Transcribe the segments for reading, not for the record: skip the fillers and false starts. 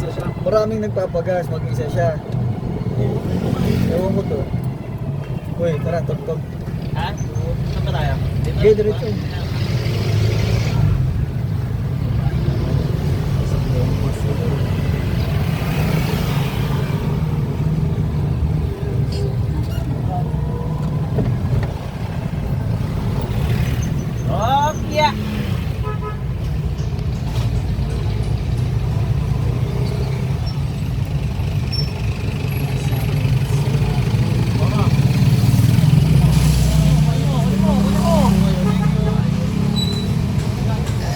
mag-isa siya. Maraming nagpapagas, mag-isa siya. Ewan ko to. Uy, tara, tugtog. Ha? Saan ba tayo? Okay, diretso. Oh, yeah!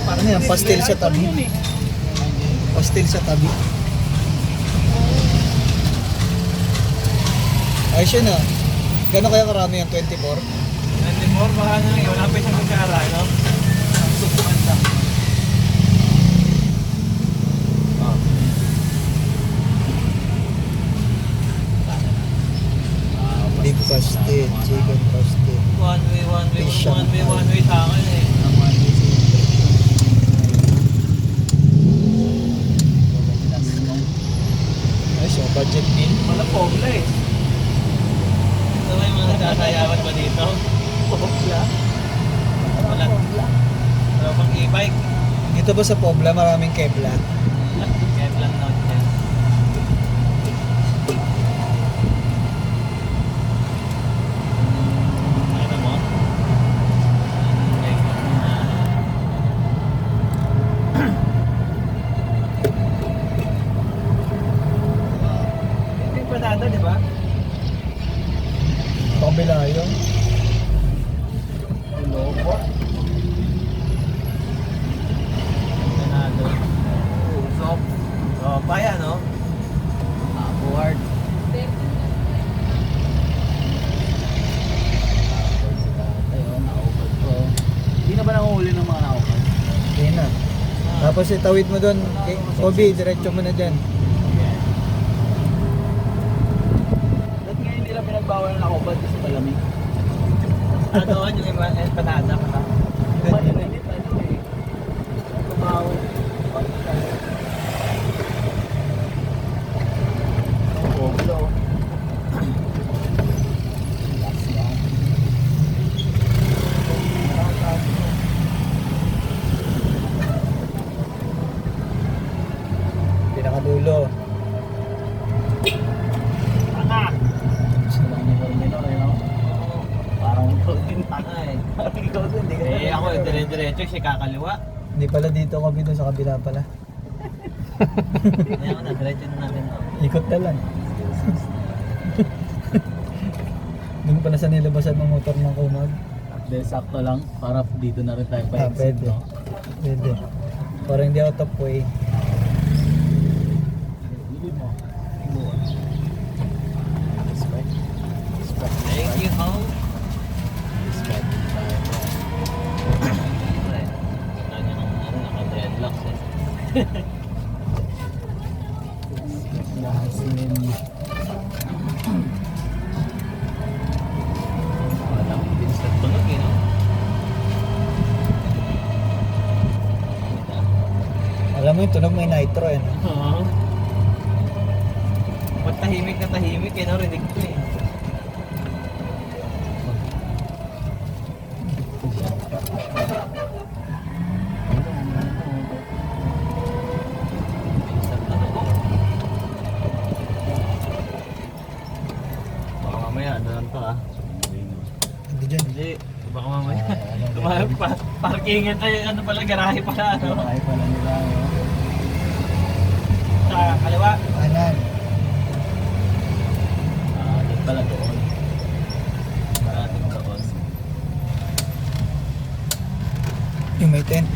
Ano yan? Pastel sa tabi. Pastel sa tabi. Ayos yun ah. Gano'n kaya karami yung 24? 24, baka na lang. Wala pa isang magkara, no? Subukan lang. Oh. Beef pastel, chicken pastel. One way Fish sa akin eh. Ayos oh, budget meal. Wala pobla eh. Ito ba yung mga nagsasayawan ba dito? Pobla? Wala. Wala pang e-bike. Dito ba sa Pobla maraming kebla? Kaya lang natin. Ano mo? Ito yung panado, di ba? Pabila yun. Lobo. Panado. Usok. Oh, paya, no? Award. Hindi na ba nanguhuli ng mga nakuha? Hindi na. Tapos itawid mo doon. Obi, diretso mo na dyan. Ba't ngayon nila pinagbawal na nakubad kasi malamig? Ano doon yung empanada ka? Mainit ano eh. Kumawal. Ang poblo. Relax lang. Pinakadulo. Tanga! Gusto lang ni Carmelo eh no? Parang ikaw din. Tanga eh. Parang ikaw din. Hindi ka Eh ako, dire-diretso siya kakaliwa. Hindi pala dito kami doon sa kabila pala. Kaya ako na, diretso na natin to. Ikot na lang. Doon pala sa nilabasan ng motor ng Kumag. Hindi, sakto lang. Para dito na rin tayo Ah, pa-exit, pwede. no? Pwede. Parang hindi out of way. Hindi mo. Thank you, home. Naka-dreadlocks eh. Yasin. Walang bilis na tunog eh, no? Alam mo yung tunog may nitro eh. No? Oo. Ba't tahimik na tahimik eh, narinig ko eh. Bilis na tunog oh. Baka mamaya, ano lang to ah. Hindi dyan. Hindi, baka mamaya. Tumahal pa, parkingan ay ano pala, garahe pala ano. Ay pala nila, no? Sa kaliwa. Kanan. Doon pala doon. Parating doon. Yung may tent.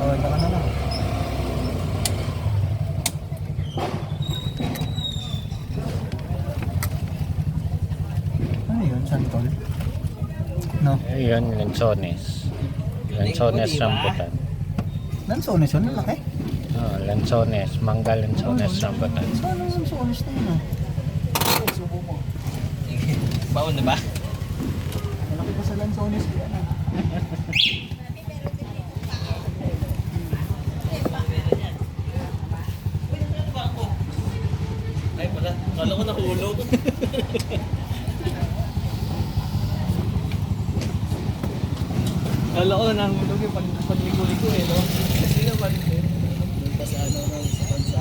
Oh, saka na lang. Ano yun? Santol? No. Ayun, Lanzones. Lanzones rambutan. Lanzones yun, lalaki. Oh, Lanzones, mangga lanzones rambutan. Sana yung so honest na yun ah. Subo mo. Baon na ba? Malaki pa sa lansones ko yan ah. Ay pala, kala ko nahulog. Kala ko nahulog yung pagligo-ligo eh, no? Hindi naman eh. Punta sa ano no, sa bansa.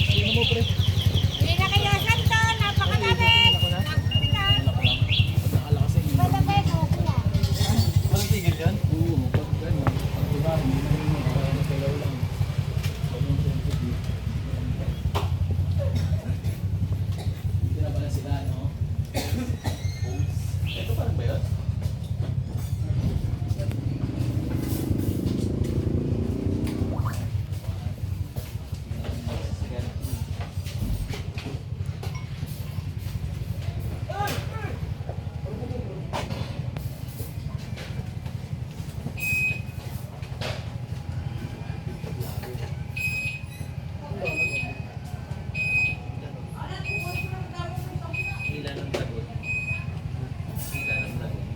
Sino mo pre? Hindi na kayo santo, napakadami. Nakalakas yun. Malabay mo, kuya. Walang tigil yan? Oo, pag gano'n. Pag diba, hindi na yun. Nakalaw lang. Pag yung sensitive. Hindi na pala sila, no? Ito parang ba yun? Hila ng lagot. Hila ng lagot.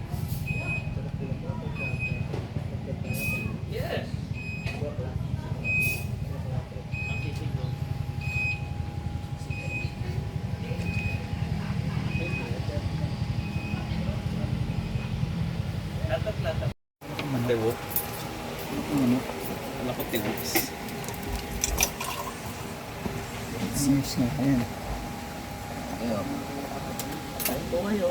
Yes! Ang kisig mo. Latak-latak. Mandewo. Ano? Wala ko tilis. News na. Ayan. Ayo. Kain po kayo.